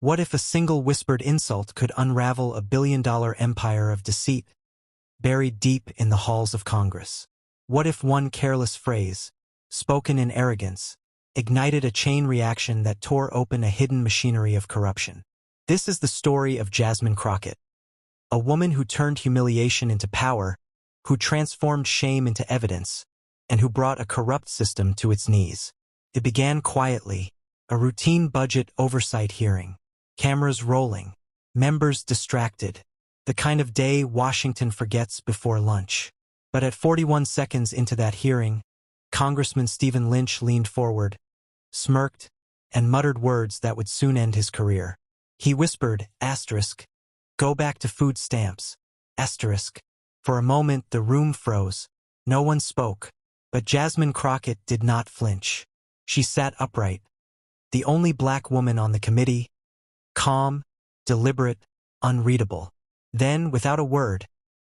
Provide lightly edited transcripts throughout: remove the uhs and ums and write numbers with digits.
What if a single whispered insult could unravel a billion-dollar empire of deceit, buried deep in the halls of Congress? What if one careless phrase, spoken in arrogance, ignited a chain reaction that tore open a hidden machinery of corruption? This is the story of Jasmine Crockett, a woman who turned humiliation into power, who transformed shame into evidence, and who brought a corrupt system to its knees. It began quietly, a routine budget oversight hearing, cameras rolling, members distracted, the kind of day Washington forgets before lunch. But at 41 seconds into that hearing, Congressman Stephen Lynch leaned forward, smirked, and muttered words that would soon end his career. He whispered, asterisk, "Go back to food stamps, asterisk." For a moment the room froze. No one spoke, but Jasmine Crockett did not flinch. She sat upright, the only black woman on the committee, calm, deliberate, unreadable. Then, without a word,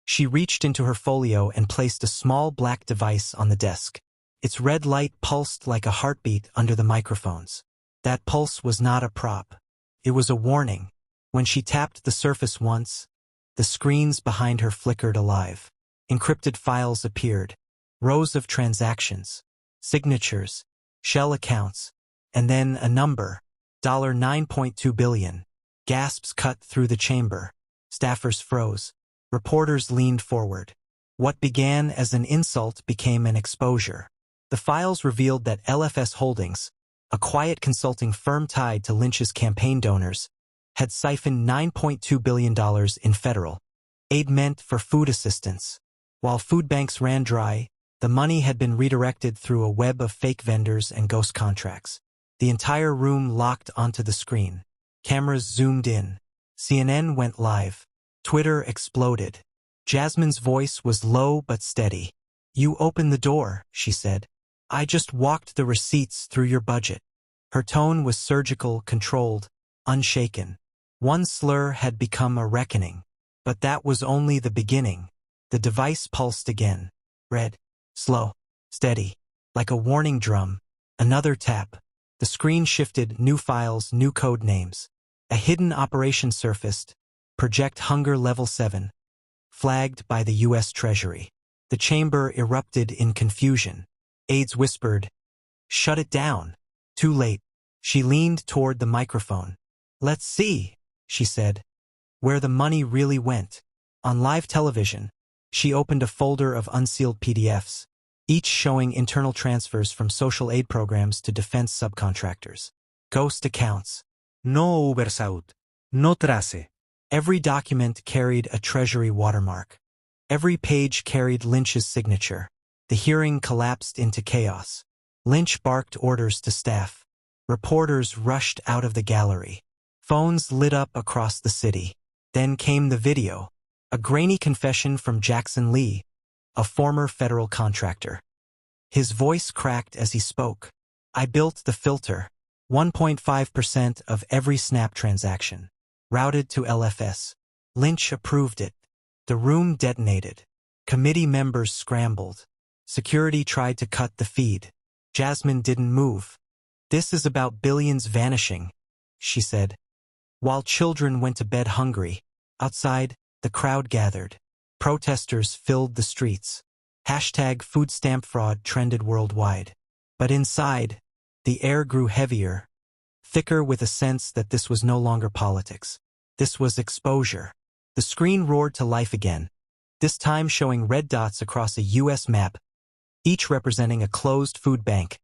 she reached into her folio and placed a small black device on the desk. Its red light pulsed like a heartbeat under the microphones. That pulse was not a prop. It was a warning. When she tapped the surface once, the screens behind her flickered alive. Encrypted files appeared, rows of transactions, signatures, shell accounts, and then a number, $9.2 billion. Gasps cut through the chamber. Staffers froze. Reporters leaned forward. What began as an insult became an exposure. The files revealed that LFS Holdings, a quiet consulting firm tied to Lynch's campaign donors, had siphoned $9.2 billion in federal aid meant for food assistance. While food banks ran dry, the money had been redirected through a web of fake vendors and ghost contracts. The entire room locked onto the screen. Cameras zoomed in. CNN went live. Twitter exploded. Jasmine's voice was low but steady. "You opened the door," she said. "I just walked the receipts through your budget." Her tone was surgical, controlled, unshaken. One slur had become a reckoning. But that was only the beginning. The device pulsed again. Red, slow, steady, like a warning drum. Another tap. The screen shifted, new files, new code names. A hidden operation surfaced. Project Hunger Level 7. Flagged by the U.S. Treasury. The chamber erupted in confusion. Aides whispered, "Shut it down." Too late. She leaned toward the microphone. "Let's see," she said, "where the money really went." On live television, she opened a folder of unsealed PDFs, each showing internal transfers from social aid programs to defense subcontractors. Ghost accounts. No oversight. No trace. Every document carried a Treasury watermark. Every page carried Lynch's signature. The hearing collapsed into chaos. Lynch barked orders to staff. Reporters rushed out of the gallery. Phones lit up across the city. Then came the video. A grainy confession from Jackson Lee, a former federal contractor. His voice cracked as he spoke. "I built the filter. 1.5% of every Snap transaction. Routed to LFS. Lynch approved it." The room detonated. Committee members scrambled. Security tried to cut the feed. Jasmine didn't move. "This is about billions vanishing," she said. While children went to bed hungry, outside, the crowd gathered. Protesters filled the streets. #food stamp fraud trended worldwide. But inside, the air grew heavier, thicker with a sense that this was no longer politics. This was exposure. The screen roared to life again, this time showing red dots across a U.S. map, each representing a closed food bank,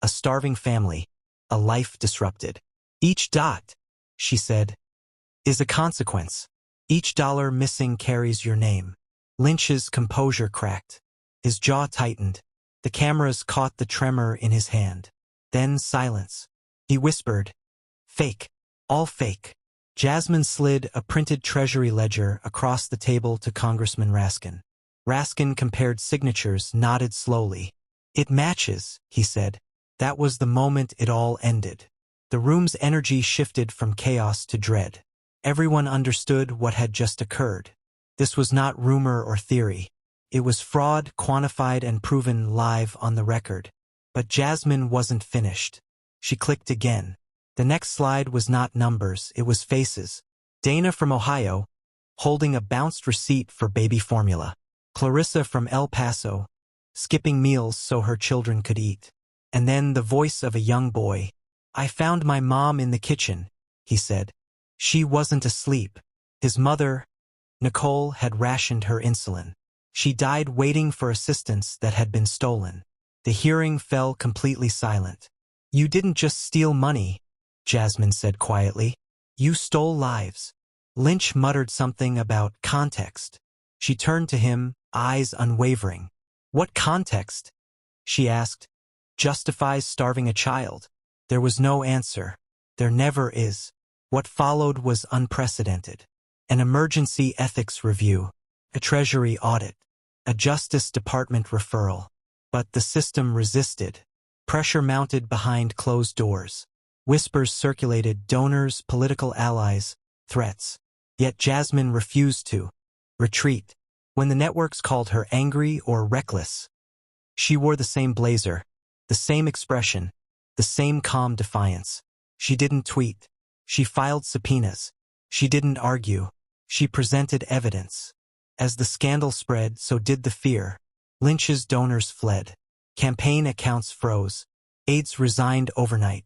a starving family, a life disrupted. "Each dot," she said, "is a consequence. Each dollar missing carries your name." Lynch's composure cracked. His jaw tightened. The cameras caught the tremor in his hand. Then silence. He whispered, "Fake. All fake." Jasmine slid a printed Treasury ledger across the table to Congressman Raskin. Raskin compared signatures, nodded slowly. "It matches," he said. That was the moment it all ended. The room's energy shifted from chaos to dread. Everyone understood what had just occurred. This was not rumor or theory. It was fraud, quantified and proven live on the record. But Jasmine wasn't finished. She clicked again. The next slide was not numbers, it was faces. Dana from Ohio, holding a bounced receipt for baby formula. Clarissa from El Paso, skipping meals so her children could eat. And then the voice of a young boy. I found my mom in the kitchen, he said. She wasn't asleep. His mother, Nicole, had rationed her insulin. She died waiting for assistance that had been stolen. The hearing fell completely silent. You didn't just steal money, Jasmine said quietly. You stole lives. Lynch muttered something about context. She turned to him, eyes unwavering. What context? She asked. Justifies starving a child. There was no answer. There never is. What followed was unprecedented. An emergency ethics review, a Treasury audit, a Justice Department referral. But the system resisted. Pressure mounted behind closed doors. Whispers circulated, donors, political allies, threats. Yet Jasmine refused to retreat. When the networks called her angry or reckless, she wore the same blazer, the same expression, the same calm defiance. She didn't tweet. She filed subpoenas. She didn't argue. She presented evidence. As the scandal spread, so did the fear. Lynch's donors fled. Campaign accounts froze. Aides resigned overnight.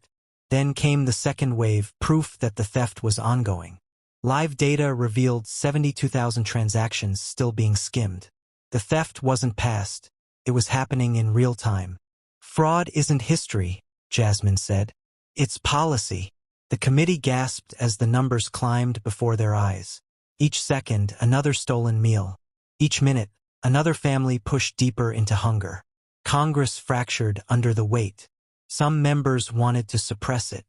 Then came the second wave, proof that the theft was ongoing. Live data revealed 72,000 transactions still being skimmed. The theft wasn't past. It was happening in real time. Fraud isn't history, Jasmine said. It's policy. The committee gasped as the numbers climbed before their eyes. Each second, another stolen meal. Each minute, another family pushed deeper into hunger. Congress fractured under the weight. Some members wanted to suppress it.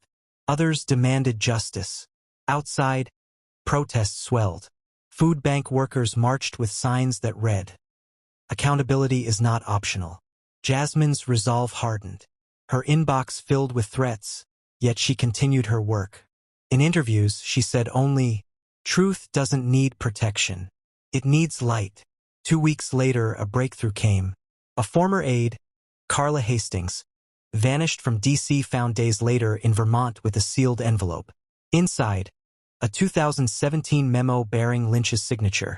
Others demanded justice. Outside, protests swelled. Food bank workers marched with signs that read, "Accountability is not optional." Jasmine's resolve hardened. Her inbox filled with threats, yet she continued her work. In interviews, she said only, "Truth doesn't need protection. It needs light." 2 weeks later, a breakthrough came. A former aide, Carla Hastings, vanished from D.C. found days later in Vermont with a sealed envelope. Inside, a 2017 memo bearing Lynch's signature,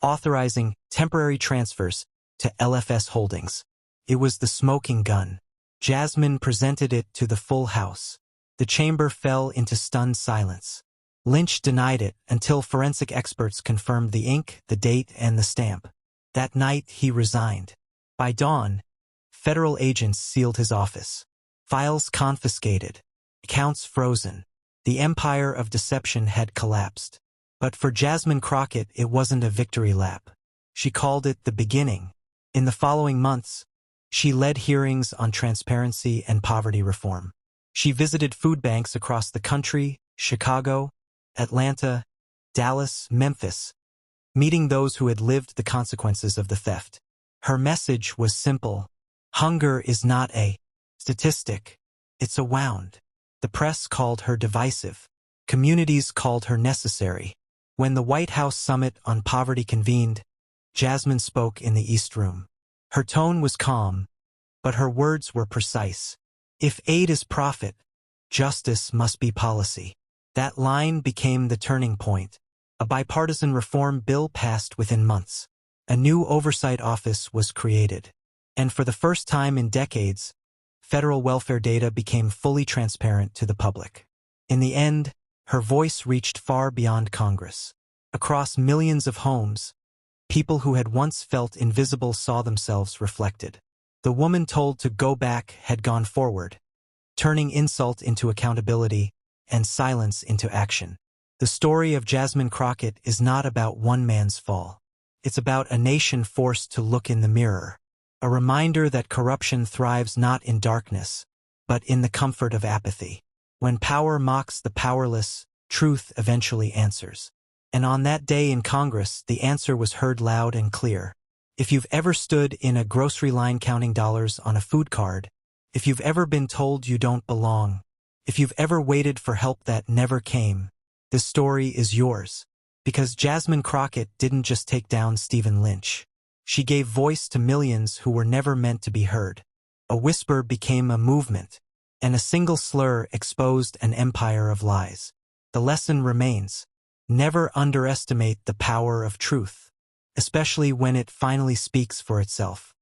authorizing temporary transfers to LFS Holdings. It was the smoking gun. Jasmine presented it to the full House. The chamber fell into stunned silence. Lynch denied it until forensic experts confirmed the ink, the date, and the stamp. That night, he resigned. By dawn, federal agents sealed his office. Files confiscated. Accounts frozen. The empire of deception had collapsed. But for Jasmine Crockett, it wasn't a victory lap. She called it the beginning. In the following months, she led hearings on transparency and poverty reform. She visited food banks across the country, Chicago, Atlanta, Dallas, Memphis, meeting those who had lived the consequences of the theft. Her message was simple. Hunger is not a statistic. It's a wound. The press called her divisive. Communities called her necessary. When the White House Summit on Poverty convened, Jasmine spoke in the East Room. Her tone was calm, but her words were precise. If aid is profit, justice must be policy. That line became the turning point. A bipartisan reform bill passed within months. A new oversight office was created. And for the first time in decades, federal welfare data became fully transparent to the public. In the end, her voice reached far beyond Congress. Across millions of homes, people who had once felt invisible saw themselves reflected. The woman told to go back had gone forward, turning insult into accountability and silence into action. The story of Jasmine Crockett is not about one man's fall. It's about a nation forced to look in the mirror. A reminder that corruption thrives not in darkness, but in the comfort of apathy. When power mocks the powerless, truth eventually answers. And on that day in Congress, the answer was heard loud and clear. If you've ever stood in a grocery line counting dollars on a food card, if you've ever been told you don't belong, if you've ever waited for help that never came, this story is yours. Because Jasmine Crockett didn't just take down Stephen Lynch. She gave voice to millions who were never meant to be heard. A whisper became a movement. and a single slur exposed an empire of lies. The lesson remains: never underestimate the power of truth, especially when it finally speaks for itself.